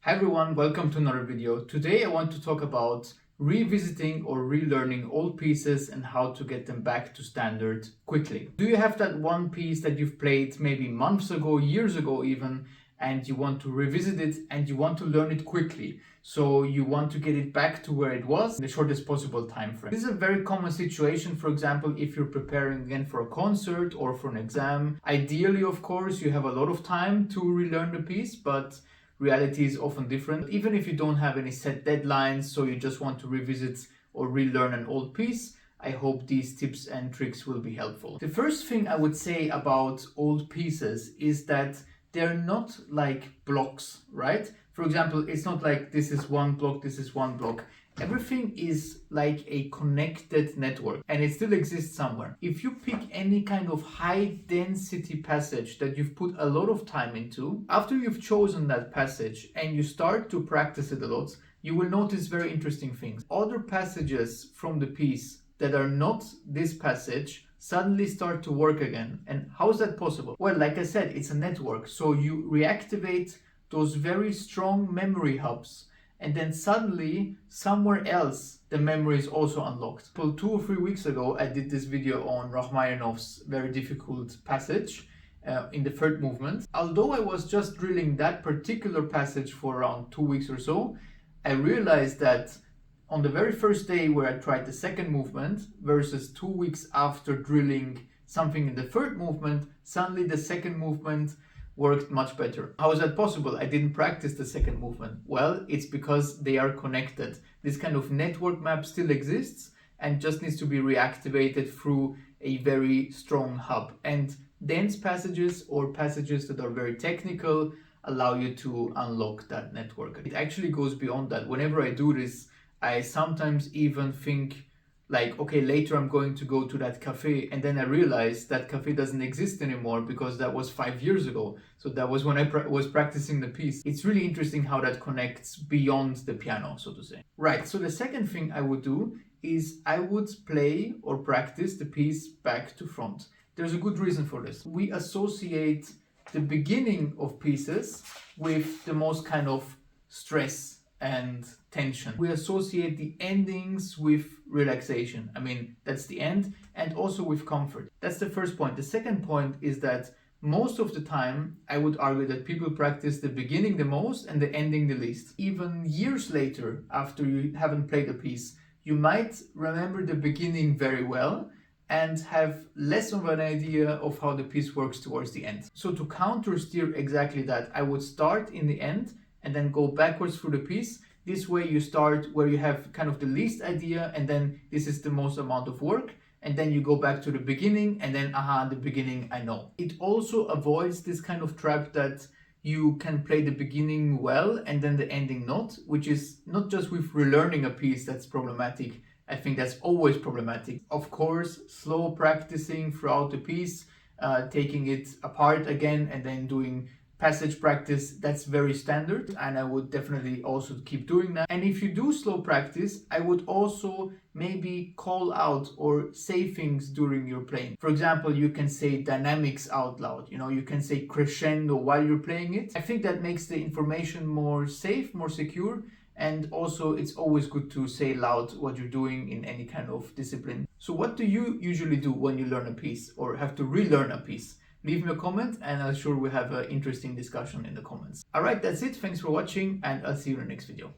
Hi everyone, welcome to another video. Today I want to talk about revisiting or relearning old pieces and how to get them back to standard quickly. Do you have that one piece that you've played maybe months ago, years ago even, and you want to revisit it and you want to learn it quickly? So you want to get it back to where it was in the shortest possible time frame. This is a very common situation, for example, if you're preparing again for a concert or for an exam. Ideally, of course, you have a lot of time to relearn the piece, but reality is often different. Even if you don't have any set deadlines, so you just want to revisit or relearn an old piece, I hope these tips and tricks will be helpful. The first thing I would say about old pieces is that they're not like blocks, right? For example, it's not like this is one block, this is one block. Everything is like a connected network and it still exists somewhere. If you pick any kind of high density passage that you've put a lot of time into, after you've chosen that passage and you start to practice it a lot, you will notice very interesting things. Other passages from the piece that are not this passage suddenly start to work again. And how is that possible? Well, like I said, it's a network. So you reactivate those very strong memory hubs, and then suddenly somewhere else the memory is also unlocked. So 2 or 3 weeks ago I did this video on Rachmaninoff's very difficult passage in the third movement. Although I was just drilling that particular passage for around 2 weeks or so, I realized that on the very first day where I tried the second movement versus 2 weeks after drilling something in the third movement, suddenly the second movement worked much better. How is that possible? I didn't practice the second movement. Well, it's because they are connected. This kind of network map still exists and just needs to be reactivated through a very strong hub. And dense passages or passages that are very technical allow you to unlock that network. It actually goes beyond that. Whenever I do this, I sometimes even think like, okay, later I'm going to go to that cafe, and then I realize that cafe doesn't exist anymore because that was 5 years ago. So that was when I was practicing the piece. It's really interesting how that connects beyond the piano, so to say. Right, so the second thing I would do is I would play or practice the piece back to front. There's a good reason for this. We associate the beginning of pieces with the most kind of stress and tension. We associate the endings with relaxation. I mean, that's the end, and also with comfort. That's the first point. The second point is that most of the time, I would argue that people practice the beginning the most and the ending the least. Even years later, after you haven't played a piece, you might remember the beginning very well and have less of an idea of how the piece works towards the end. So to counter steer exactly that, I would start in the end and then go backwards through the piece. This way you start where you have kind of the least idea, and then this is the most amount of work, and then you go back to the beginning, and then the beginning I know. It also avoids this kind of trap that you can play the beginning well and then the ending not, which is not just with relearning a piece that's problematic. I think that's always problematic. Of course, slow practicing throughout the piece, taking it apart again and then doing passage practice, that's very standard, and I would definitely also keep doing that. And if you do slow practice, I would also maybe call out or say things during your playing. For example, you can say dynamics out loud, you can say crescendo while you're playing it. I think that makes the information more safe, more secure, and also it's always good to say loud what you're doing in any kind of discipline. So what do you usually do when you learn a piece or have to relearn a piece? Leave me a comment and I'm sure we'll have an interesting discussion in the comments. Alright, that's it. Thanks for watching and I'll see you in the next video.